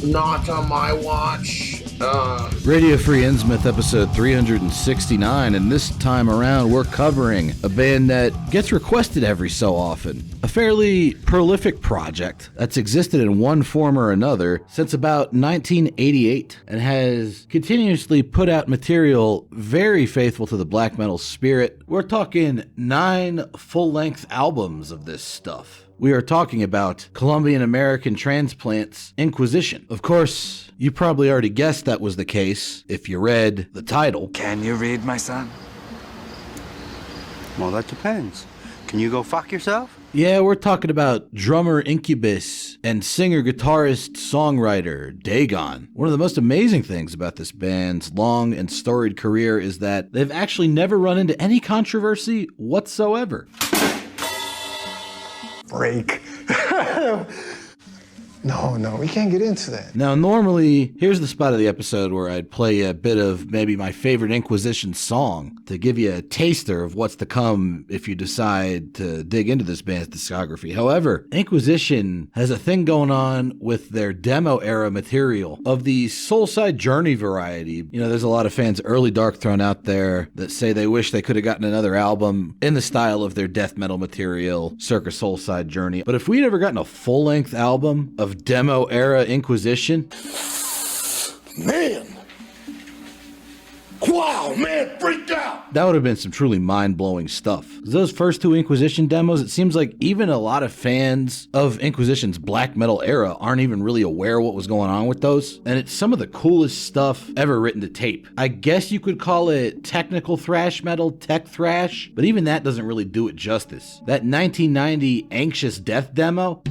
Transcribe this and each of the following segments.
Not on my watch. Radio Free Innsmouth episode 369, and this time around we're covering a band that gets requested every so often. A fairly prolific project that's existed in one form or another since about 1988 and has continuously put out material very faithful to the black metal spirit. We're talking 9 full-length albums of this stuff. We are talking about Colombian-American transplants Inquisition. Of course, you probably already guessed that was the case if you read the title. Can you read, my son? Well, that depends. Can you go fuck yourself? Yeah, we're talking about drummer Incubus and singer, guitarist, songwriter Dagon. One of the most amazing things about this band's long and storied career is that they've actually never run into any controversy whatsoever. Break. No, we can't get into that. Now, normally, here's the spot of the episode where I'd play a bit of maybe my favorite Inquisition song to give you a taster of what's to come if you decide to dig into this band's discography. However, Inquisition has a thing going on with their demo era material of the Soulside Journey variety. You know, there's a lot of fans early dark thrown out there that say they wish they could have gotten another album in the style of their death metal material, circa Soulside Journey. But if we'd ever gotten a full-length album of demo era Inquisition, Man! Wow, man, freaked out! that would have been some truly mind-blowing stuff. Those first 2 Inquisition demos, it seems like even a lot of fans of Inquisition's black metal era aren't even really aware what was going on with those. And it's some of the coolest stuff ever written to tape. I guess you could call it technical thrash metal, tech thrash, but even that doesn't really do it justice. That 1990 Anxious Death demo,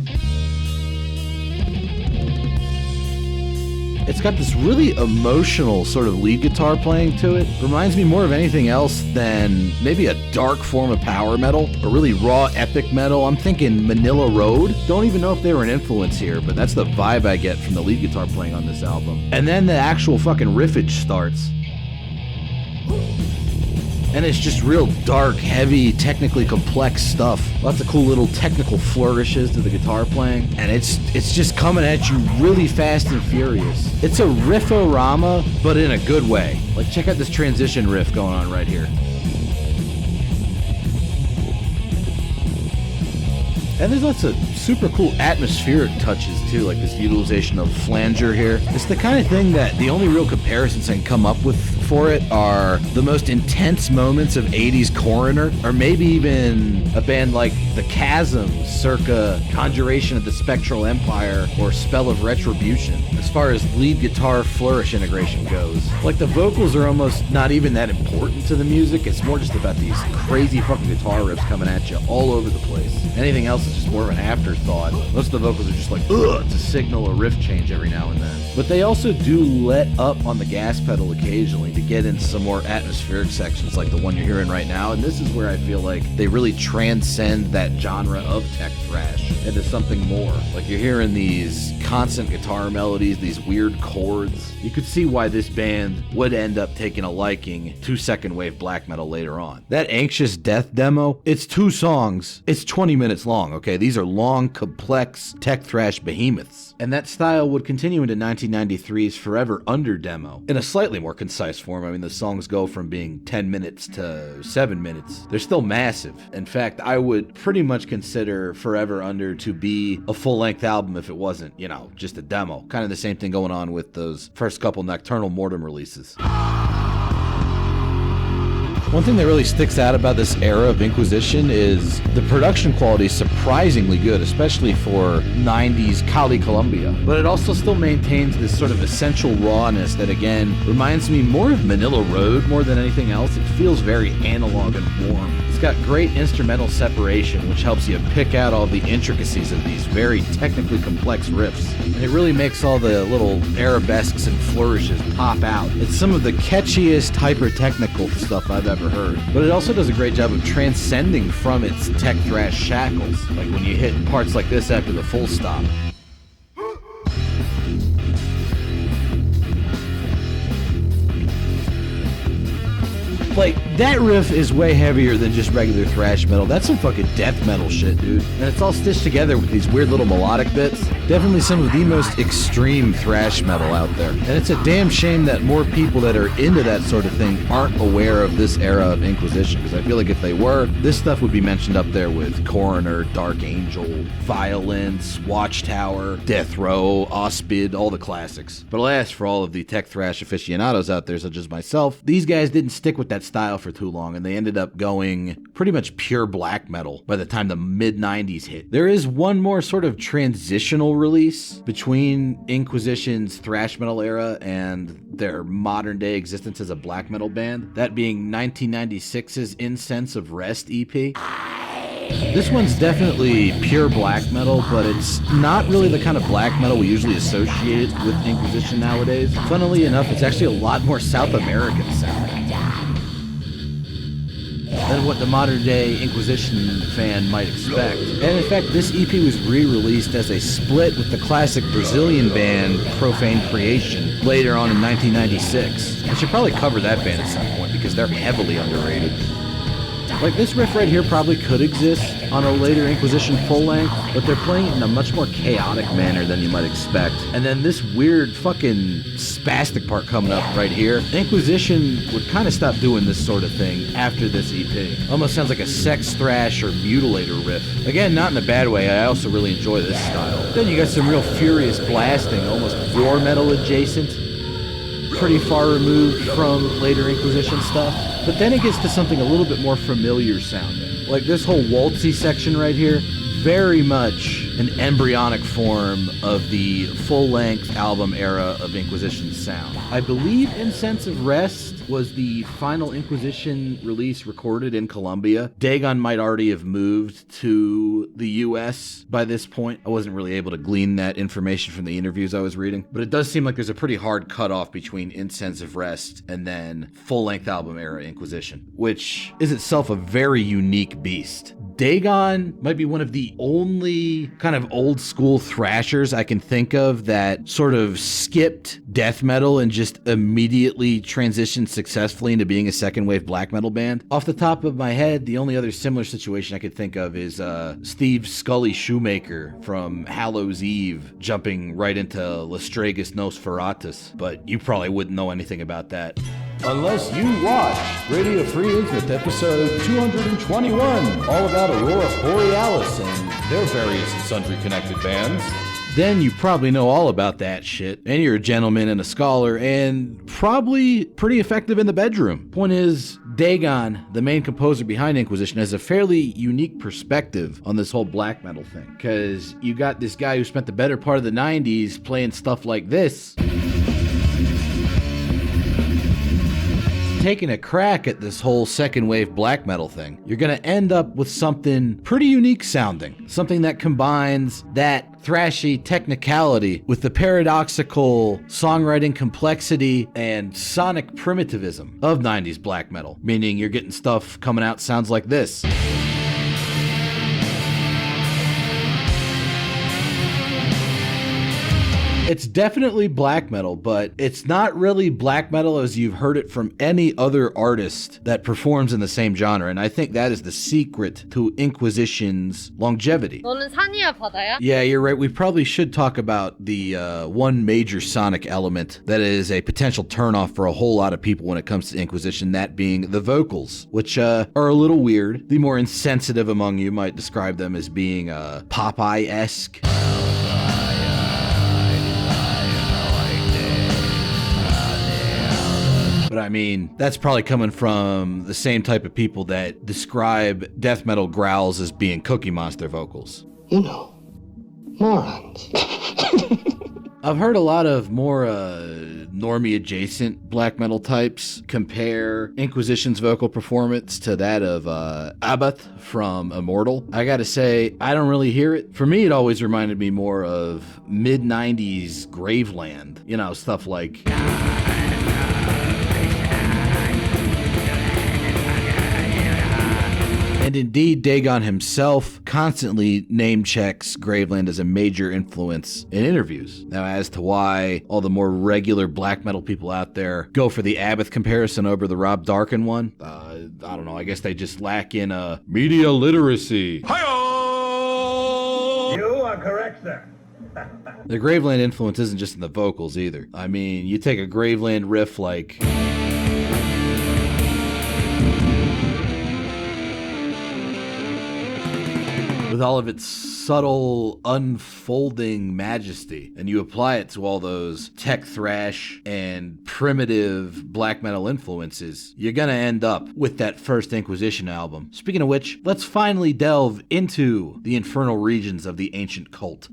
it's got this really emotional sort of lead guitar playing to it. Reminds me more of anything else than maybe a dark form of power metal, or really raw epic metal. I'm thinking Manila Road. Don't even know if they were an influence here, but that's the vibe I get from the lead guitar playing on this album. And then the actual fucking riffage starts. And it's just real dark, heavy, technically complex stuff. Lots of cool little technical flourishes to the guitar playing. And it's just coming at you really fast and furious. It's a riff-o-rama, but in a good way. Like, check out this transition riff going on right here. And there's lots of super cool atmospheric touches too, like this utilization of flanger here. It's the kind of thing that the only real comparisons I can come up with for it are the most intense moments of 80s Coroner, or maybe even a band like The Chasm, circa Conjuration of the Spectral Empire or Spell of Retribution, as far as lead guitar flourish integration goes. Like, the vocals are almost not even that important to the music, it's more just about these crazy fucking guitar riffs coming at you all over the place. Anything else is just more of an afterthought. Most of the vocals are just like, ugh, to signal a riff change every now and then. But they also do let up on the gas pedal occasionally to get into some more atmospheric sections like the one you're hearing right now, and this is where I feel like they really transcend that genre of tech thrash into something more. Like, you're hearing these constant guitar melodies, these weird chords. You could see why this band would end up taking a liking to second wave black metal later on. That Anxious Death demo, it's 2 songs, it's 20 minutes long, okay? These are long, complex tech thrash behemoths. And that style would continue into 1993's Forever Under demo in a slightly more concise form. I mean, the songs go from being 10 minutes to 7 minutes. They're still massive. In fact, I would pretty much consider Forever Under to be a full-length album if it wasn't, you know, just a demo. Kind of the same thing going on with those first couple Nocturnal Mortem releases. One thing that really sticks out about this era of Inquisition is the production quality is surprisingly good, especially for 90s Cali Colombia. But it also still maintains this sort of essential rawness that, again, reminds me more of Manila Road more than anything else. It feels very analog and warm. It's got great instrumental separation, which helps you pick out all the intricacies of these very technically complex riffs. And it really makes all the little arabesques and flourishes pop out. It's some of the catchiest hyper-technical stuff I've ever heard. But it also does a great job of transcending from its tech thrash shackles, like when you hit parts like this after the full stop. Like, That riff is way heavier than just regular thrash metal. That's some fucking death metal shit, dude. And it's all stitched together with these weird little melodic bits. Definitely some of the most extreme thrash metal out there. And it's a damn shame that more people that are into that sort of thing aren't aware of this era of Inquisition, because I feel like if they were, this stuff would be mentioned up there with Coroner, Dark Angel, Violence, Watchtower, Death Row, Ospid, all the classics. But alas, for all of the tech thrash aficionados out there such as myself, these guys didn't stick with that style for too long, and they ended up going pretty much pure black metal by the time the mid-90s hit. There is one more sort of transitional release between Inquisition's thrash metal era and their modern day existence as a black metal band, that being 1996's Incense of Rest EP. This one's definitely pure black metal, but it's not really the kind of black metal we usually associate with Inquisition nowadays. Funnily enough, it's actually a lot more South American sounding than what the modern day Inquisition fan might expect. And in fact, this EP was re-released as a split with the classic Brazilian band Profane Creation later on in 1996. I should probably cover that band at some point because they're heavily underrated. Like, this riff right here probably could exist on a later Inquisition full-length, but they're playing it in a much more chaotic manner than you might expect. And then this weird fucking spastic part coming up right here. Inquisition would kind of stop doing this sort of thing after this EP. Almost sounds like a sex thrash or mutilator riff. Again, not in a bad way, I also really enjoy this style. Then you got some real furious blasting, almost war metal adjacent. Pretty far removed from later Inquisition stuff. But then it gets to something a little bit more familiar sounding. Like this whole waltzy section right here, very much an embryonic form of the full-length album era of Inquisition's sound. I believe Incense of Rest was the final Inquisition release recorded in Colombia. Dagon might already have moved to the US by this point. I wasn't really able to glean that information from the interviews I was reading, but it does seem like there's a pretty hard cutoff between Incense of Rest and then full-length album era Inquisition, which is itself a very unique beast. Dagon might be one of the only kind of old school thrashers I can think of that sort of skipped death metal and just immediately transitioned successfully into being a second wave black metal band. Off the top of my head, the only other similar situation I could think of is Steve Scully Shoemaker from Hallows Eve jumping right into Lestragus Nosferatus, but you probably wouldn't know anything about that. Unless you watch Radio Free Infinite episode 221, all about Aurora Borealis and their various and sundry connected bands. Then you probably know all about that shit, and you're a gentleman and a scholar, and probably pretty effective in the bedroom. Point is, Dagon, the main composer behind Inquisition, has a fairly unique perspective on this whole black metal thing, because you got this guy who spent the better part of the 90s playing stuff like this, taking a crack at this whole second wave black metal thing. You're gonna end up with something pretty unique sounding, something that combines that thrashy technicality with the paradoxical songwriting complexity and sonic primitivism of 90s black metal, meaning you're getting stuff coming out sounds like this. It's definitely black metal, but it's not really black metal as you've heard it from any other artist that performs in the same genre, and I think that is the secret to Inquisition's longevity. 너는 산이야 바다야? Yeah, you're right. We probably should talk about the one major sonic element that is a potential turnoff for a whole lot of people when it comes to Inquisition, that being the vocals, which are a little weird. The more insensitive among you might describe them as being Popeye-esque. But I mean, that's probably coming from the same type of people that describe death metal growls as being Cookie Monster vocals. You know, morons. I've heard a lot of more normie adjacent black metal types compare Inquisition's vocal performance to that of Abath from Immortal. I gotta say, I don't really hear it. For me, it always reminded me more of mid-90s Graveland. You know, stuff like... And indeed, Dagon himself constantly name-checks Graveland as a major influence in interviews. Now, as to why all the more regular black metal people out there go for the Abbott comparison over the Rob Darkin one, I don't know, I guess they just lack in media literacy. Hi-oh! You are correct, sir. The Graveland influence isn't just in the vocals either. I mean, you take a Graveland riff like... with all of its subtle, unfolding majesty, and you apply it to all those tech thrash and primitive black metal influences, you're gonna end up with that first Inquisition album. Speaking of which, let's finally delve into the infernal regions of the ancient cult.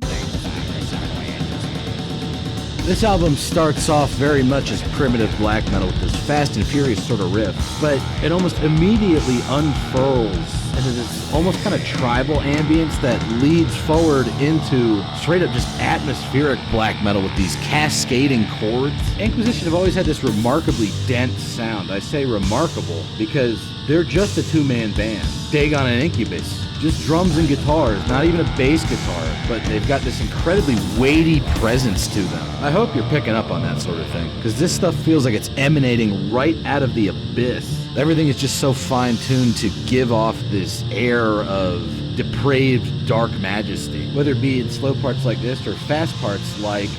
This album starts off very much as primitive black metal with this fast and furious sort of riff, but it almost immediately unfurls into this almost kind of tribal ambience that leads forward into straight up just atmospheric black metal with these cascading chords. Inquisition have always had this remarkably dense sound. I say remarkable because they're just a two-man band. Dagon and Incubus. Just drums and guitars, not even a bass guitar, but they've got this incredibly weighty presence to them. I hope you're picking up on that sort of thing, because this stuff feels like it's emanating right out of the abyss. Everything is just so fine-tuned to give off this air of depraved, dark majesty, whether it be in slow parts like this or fast parts like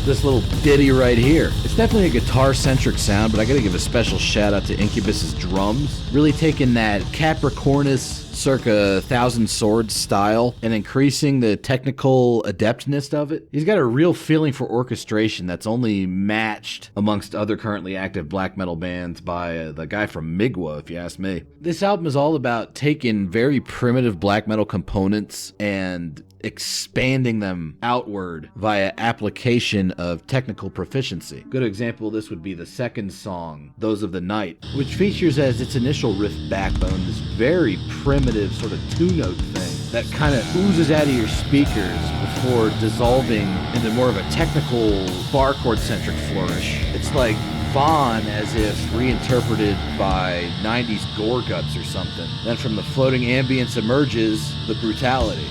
this little ditty right here. It's definitely a guitar-centric sound, but I gotta give a special shout out to Incubus's drums. Really taking that Capricornus circa Thousand Swords style and increasing the technical adeptness of it. He's got a real feeling for orchestration that's only matched amongst other currently active black metal bands by the guy from Migwa, if you ask me. This album is all about taking very primitive black metal components and expanding them outward via application of technical proficiency. Good example of this would be the second song, Those of the Night, which features as its initial riff backbone this very primitive sort of two-note thing that kind of oozes out of your speakers before dissolving into more of a technical bar chord-centric flourish. It's like Vaughn as if reinterpreted by 90s gore guts or something. Then from the floating ambience emerges the brutality.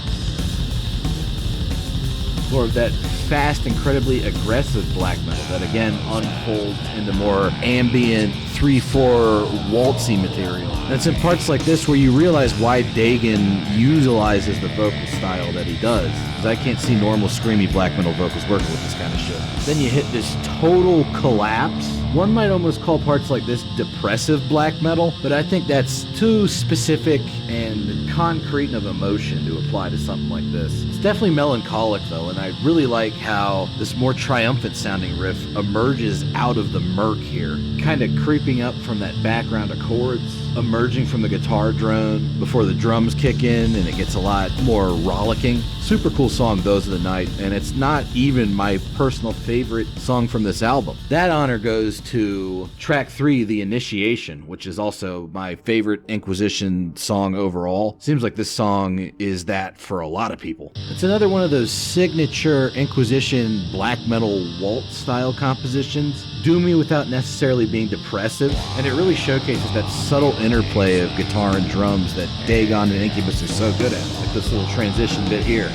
More of that fast, incredibly aggressive black metal that again unfolds into more ambient 3/4 waltzy material. And it's in parts like this where you realize why Dagon utilizes the vocal style that he does, because I can't see normal screamy black metal vocals working with this kind of shit. Then you hit this total collapse. One might almost call parts like this depressive black metal, but I think that's too specific and concrete of emotion to apply to something like this. It's definitely melancholic though, and I really like how this more triumphant sounding riff emerges out of the murk here, kind of creeping up from that background of chords, emerging from the guitar drone before the drums kick in, and it gets a lot more rollicking. Super cool song, Those of the Night, and it's not even my personal favorite song from this album. That honor goes to track 3, The Initiation, which is also my favorite Inquisition song overall. Seems like this song is that for a lot of people. It's another one of those signature Inquisition black metal waltz style compositions, doomy without necessarily being depressive, and it really showcases that subtle interplay of guitar and drums that Dagon and Incubus are so good at, like this little transition bit here.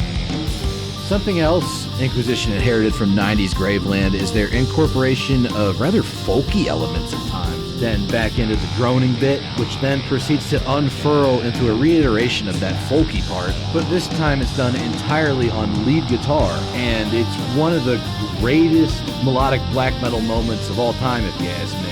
Something else Inquisition inherited from 90s Graveland is their incorporation of rather folky elements at times, then back into the droning bit, which then proceeds to unfurl into a reiteration of that folky part, but this time it's done entirely on lead guitar, and it's one of the greatest melodic black metal moments of all time, if you ask me.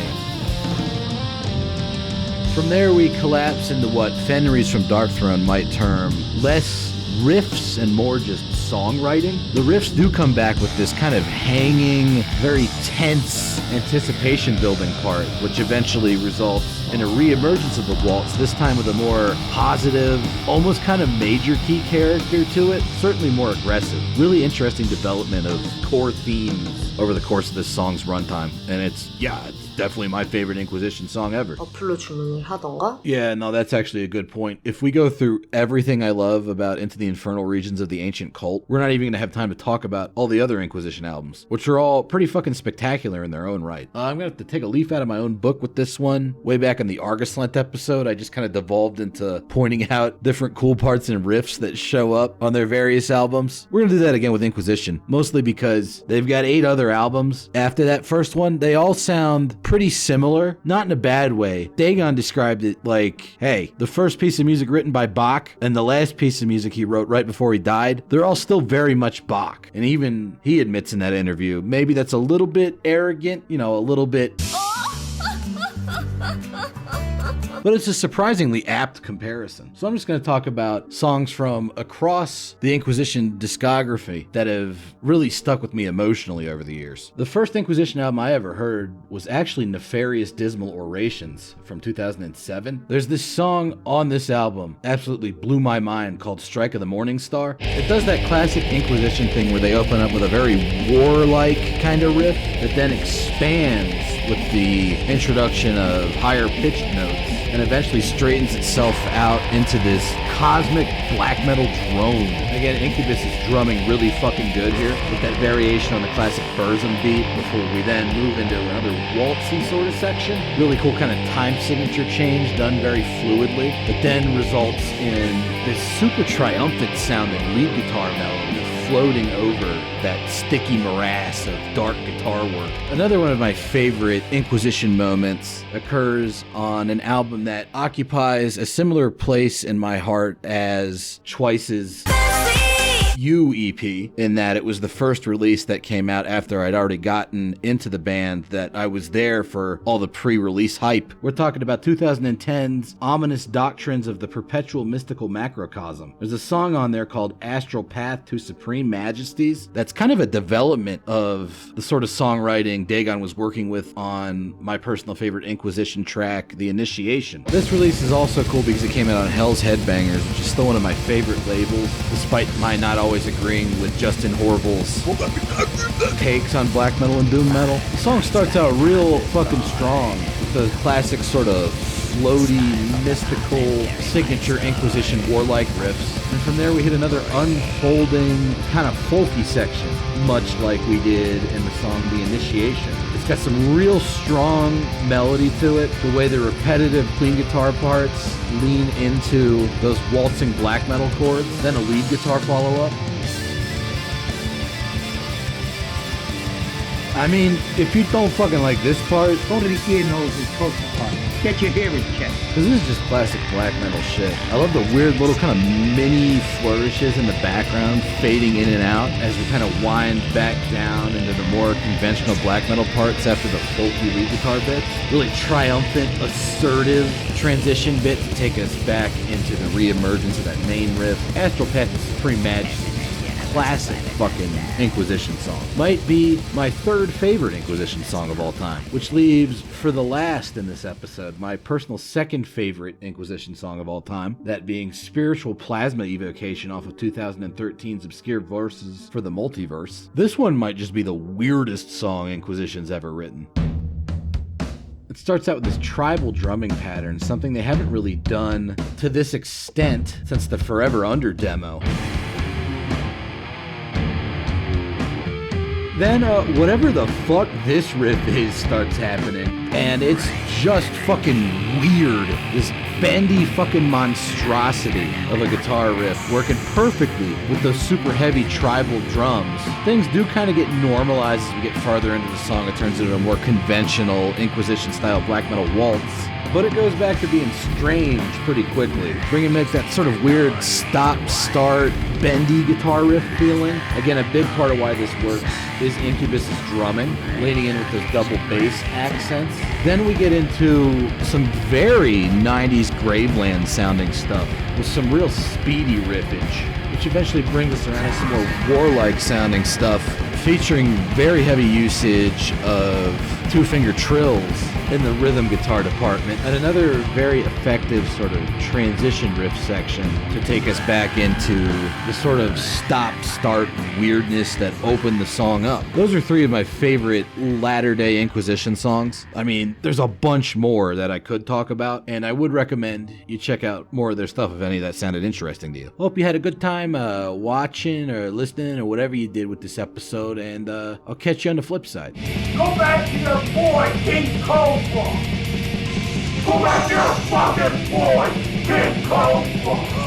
From there we collapse into what Fenris from Darkthrone might term less riffs and more just songwriting. The riffs do come back with this kind of hanging, very tense anticipation building part, which eventually results in a re-emergence of the waltz, this time with a more positive, almost kind of major key character to it, certainly more aggressive. Really interesting development of core themes over the course of this song's runtime, and it's definitely my favorite Inquisition song ever. 어플로 주문을 하던가? Yeah, no, that's actually a good point. If we go through everything I love about Into the Infernal Regions of the Ancient Cult, hell, we're not even going to have time to talk about all the other Inquisition albums, which are all pretty fucking spectacular in their own right. I'm going to have to take a leaf out of my own book with this one. Way back in the Argus Lent episode, I just kind of devolved into pointing out different cool parts and riffs that show up on their various albums. We're going to do that again with Inquisition, mostly because they've got 8 other albums. After that first one, they all sound pretty similar, not in a bad way. Dagon described it like, hey, the first piece of music written by Bach and the last piece of music he wrote right before he died, they're all still very much Bach. And even he admits in that interview, maybe that's a little bit arrogant, a little bit... But it's a surprisingly apt comparison. So I'm just going to talk about songs from across the Inquisition discography that have really stuck with me emotionally over the years. The first Inquisition album I ever heard was actually Nefarious Dismal Orations from 2007. There's this song on this album, absolutely blew my mind, called Strike of the Morning Star. It does that classic Inquisition thing where they open up with a very warlike kind of riff that then expands with the introduction of higher pitched notes and eventually straightens itself out into this cosmic black metal drone. Again, Incubus is drumming really fucking good here with that variation on the classic Burzum beat before we then move into another waltzy sort of section. Really cool kind of time signature change done very fluidly that then results in this super triumphant sounding lead guitar melody floating over that sticky morass of dark guitar work. Another one of my favorite Inquisition moments occurs on an album that occupies a similar place in my heart as Twice's You EP, in that it was the first release that came out after I'd already gotten into the band, that I was there for all the pre-release hype. We're talking about 2010's Ominous Doctrines of the Perpetual Mystical Macrocosm. There's a song on there called Astral Path to Supreme Majesties. That's kind of a development of the sort of songwriting Dagon was working with on my personal favorite Inquisition track, The Initiation. This release is also cool because it came out on Hell's Headbangers, which is still one of my favorite labels, despite my not always agreeing with Justin Horville's takes on black metal and doom metal. The song starts out real fucking strong with the classic sort of floaty, mystical, signature Inquisition warlike riffs. And from there we hit another unfolding, kind of folky section, much like we did in the song The Initiation. It's got some real strong melody to it, the way the repetitive clean guitar parts lean into those waltzing black metal chords, then a lead guitar follow-up. I mean, if you don't fucking like this part, go to the ear, nose, and throat part. Get your hearing checked. Because this is just classic black metal shit. I love the weird little kind of mini flourishes in the background, fading in and out as we kind of wind back down into the more conventional black metal parts after the folky lead guitar bits. Really triumphant, assertive transition bit to take us back into the re-emergence of that main riff. Astral Path to Supreme Majesty. Classic fucking Inquisition song. Might be my third favorite Inquisition song of all time, which leaves for the last in this episode my personal second favorite Inquisition song of all time, that being Spiritual Plasma Evocation off of 2013's Obscure Verses for the Multiverse. This one might just be the weirdest song Inquisition's ever written. It starts out with this tribal drumming pattern, something they haven't really done to this extent since the Forever Under demo. Then whatever the fuck this riff is starts happening, and it's just fucking weird. This bendy fucking monstrosity of a guitar riff working perfectly with those super heavy tribal drums. Things do kind of get normalized as we get farther into the song. It turns into a more conventional Inquisition style black metal waltz. But it goes back to being strange pretty quickly. Bringing back that sort of weird stop-start bendy guitar riff feeling. Again, a big part of why this works is Incubus's drumming, leaning in with those double bass accents. Then we get into some very 90s Graveland sounding stuff with some real speedy riffage, which eventually brings us around to some more warlike sounding stuff, featuring very heavy usage of two-finger trills in the rhythm guitar department, and another very effective sort of transition riff section to take us back into the sort of stop-start weirdness that opened the song up. Those are three of my favorite latter-day Inquisition songs. I mean, there's a bunch more that I could talk about, and I would recommend you check out more of their stuff if any of that sounded interesting to you. Hope you had a good time watching or listening or whatever you did with this episode, and I'll catch you on the flip side. Go back to your boy, King Cobra. Go back to your fucking boy, King Cobra.